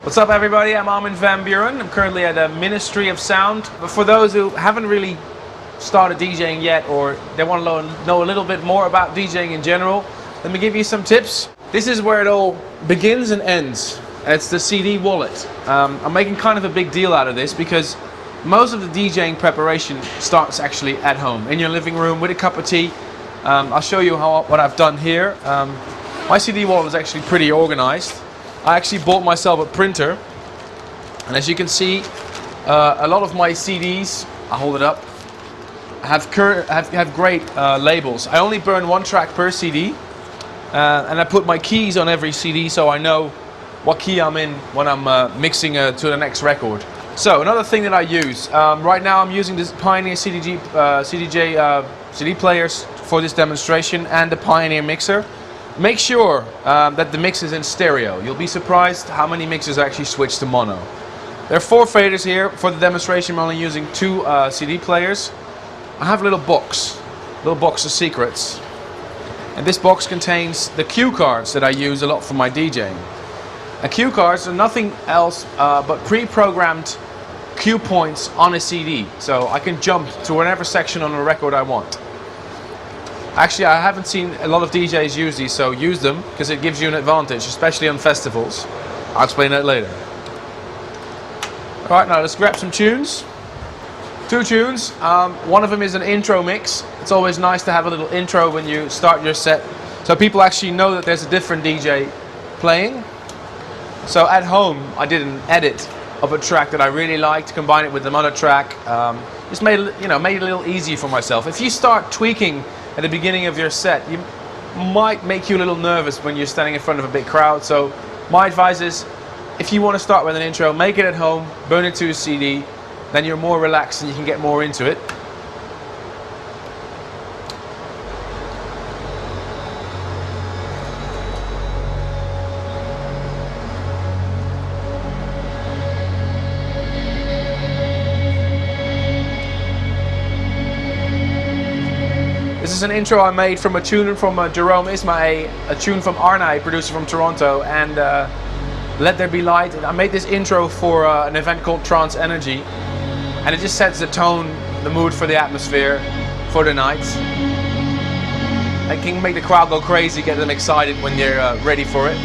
What's up everybody, I'm Armin van Buren. I'm currently at the Ministry of Sound. But for those who haven't really started DJing yet, or they want to know a little bit more about DJing in general, let me give you some tips. This is where it all begins and ends. It's the CD wallet. I'm making kind of a big deal out of this because most of the DJing preparation starts actually at home, in your living room with a cup of tea. I'll show you what I've done here. My CD wallet is actually pretty organized. I actually bought myself a printer, and as you can see, a lot of my CDs, I'll hold it up, have great labels. I only burn one track per CD, and I put my keys on every CD so I know what key I'm in when I'm mixing to the next record. So another thing that I use, right now I'm using this Pioneer CD players for this demonstration and the Pioneer mixer. Make sure that the mix is in stereo. You'll be surprised how many mixers actually switch to mono. There are 4 faders here. For the demonstration I'm only using 2 CD players. I have a little box of secrets. And this box contains the cue cards that I use a lot for my DJing. And cue cards are nothing else but pre-programmed cue points on a CD. So I can jump to whatever section on a record I want. Actually, I haven't seen a lot of DJs use these, so use them because it gives you an advantage, especially on festivals. I'll explain that later. Alright, now let's grab some tunes. 2 tunes. One of them is an intro mix. It's always nice to have a little intro when you start your set, so people actually know that there's a different DJ playing. So at home, I did an edit of a track that I really liked, combine it with another track. Just made it a little easier for myself. If you start tweaking at the beginning of your set, you might make you a little nervous when you're standing in front of a big crowd. So my advice is, if you want to start with an intro, make it at home, burn it to a CD, then you're more relaxed and you can get more into it. This is an intro I made from a tune from Jerome Isma, a tune from Armina, producer from Toronto, and Let There Be Light. I made this intro for an event called Trance Energy, and it just sets the tone, the mood for the atmosphere for the night. It can make the crowd go crazy, get them excited when they're ready for it.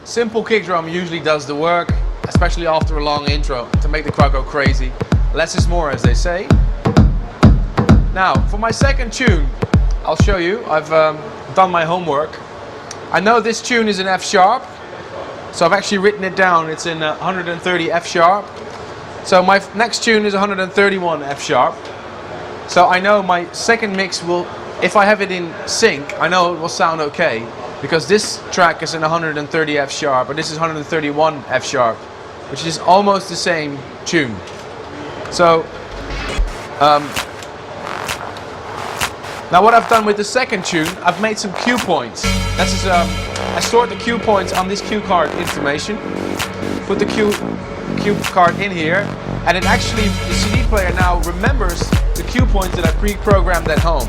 Simple kick drum usually does the work, especially after a long intro, to make the crowd go crazy. Less is more, as they say. Now, for my second tune, I'll show you. I've done my homework. I know this tune is in F sharp, so I've actually written it down. It's in 130 F sharp. So my next tune is 131 F sharp. So I know my second mix will, if I have it in sync, I know it will sound okay. Because this track is in 130 F sharp, and this is 131 F sharp, which is almost the same tune. So, now what I've done with the second tune, I've made some cue points. This is, I stored the cue points on this cue card information, put the cue card in here, and it actually, the CD player now remembers the cue points that I pre-programmed at home.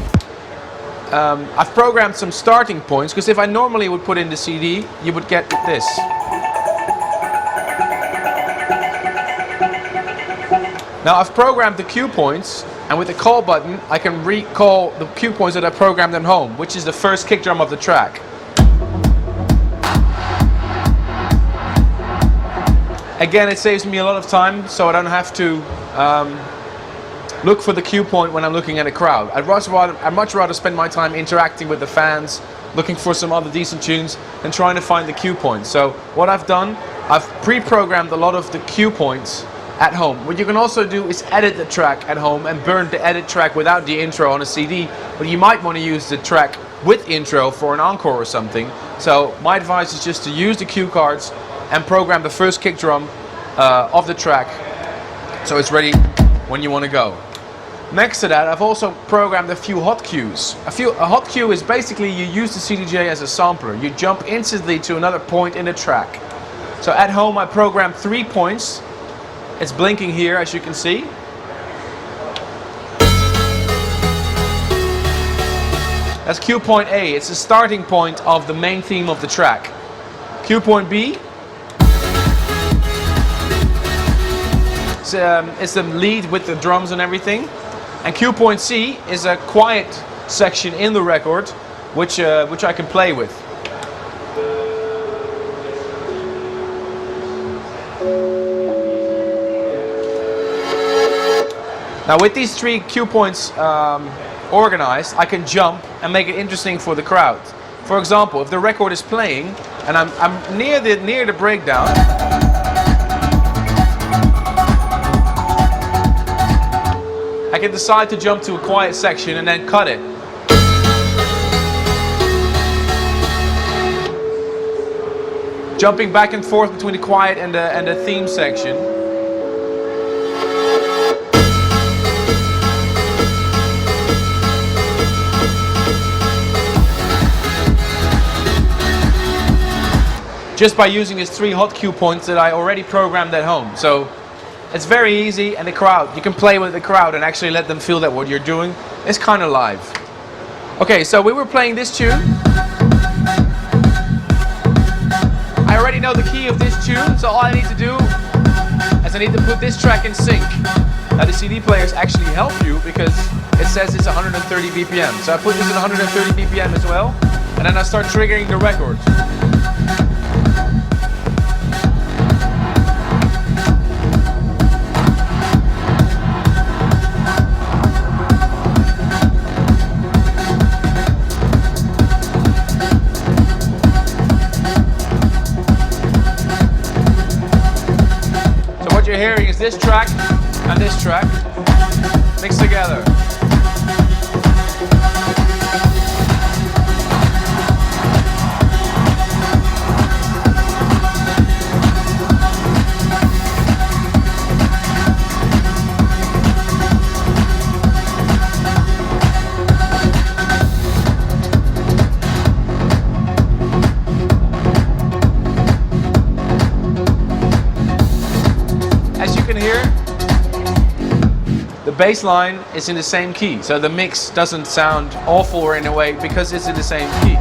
I've programmed some starting points, because if I normally would put in the CD, you would get this. Now I've programmed the cue points, and with the call button, I can recall the cue points that I programmed at home, which is the first kick drum of the track. Again, it saves me a lot of time, so I don't have to look for the cue point when I'm looking at a crowd. I'd much rather spend my time interacting with the fans, looking for some other decent tunes, than trying to find the cue points. So what I've done, I've pre-programmed a lot of the cue points at home. What you can also do is edit the track at home and burn the edit track without the intro on a CD, but you might want to use the track with intro for an encore or something. So my advice is just to use the cue cards and program the first kick drum of the track so it's ready when you want to go. Next to that, I've also programmed a few hot cues. A hot cue is basically you use the CDJ as a sampler. You jump instantly to another point in the track. So at home I programmed 3 points. It's blinking here, as you can see. That's cue point A. It's the starting point of the main theme of the track. Cue point B. It's the lead with the drums and everything. And cue point C is a quiet section in the record, which I can play with. Now with these 3 cue points organized, I can jump and make it interesting for the crowd. For example, if the record is playing and I'm near the breakdown, I can decide to jump to a quiet section and then cut it. Jumping back and forth between the quiet and the theme section. Just by using these 3 hot cue points that I already programmed at home. So it's very easy, and the crowd, you can play with the crowd and actually let them feel that what you're doing is kind of live. Okay, so we were playing this tune. I already know the key of this tune, so all I need to do is I need to put this track in sync. Now the CD players actually help you because it says it's 130 BPM. So I put this at 130 BPM as well, and then I start triggering the record. What you're hearing is this track and this track mixed together. As you can hear, the bass line is in the same key, so the mix doesn't sound awful in a way because it's in the same key.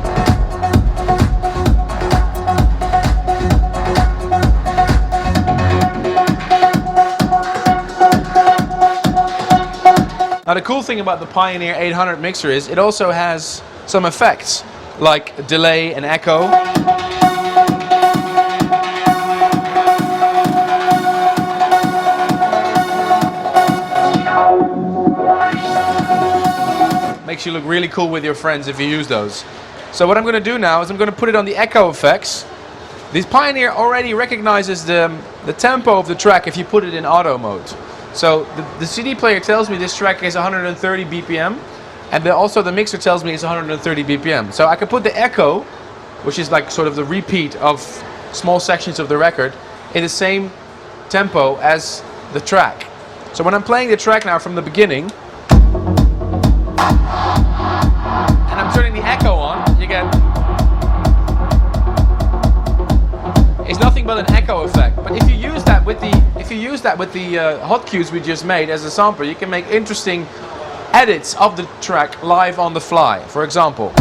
Now the cool thing about the Pioneer 800 mixer is it also has some effects like delay and echo. Makes you look really cool with your friends if you use those. So what I'm going to do now is I'm going to put it on the echo effects. This Pioneer already recognizes the tempo of the track if you put it in auto mode. So the CD player tells me this track is 130 BPM, and also the mixer tells me it's 130 BPM. So I can put the echo, which is like sort of the repeat of small sections of the record, in the same tempo as the track. So when I'm playing the track now from the beginning, and I'm turning the echo on, you get, it's nothing but an echo effect. But if you use that with the hot cues we just made as a sampler, you can make interesting edits of the track live on the fly. For example.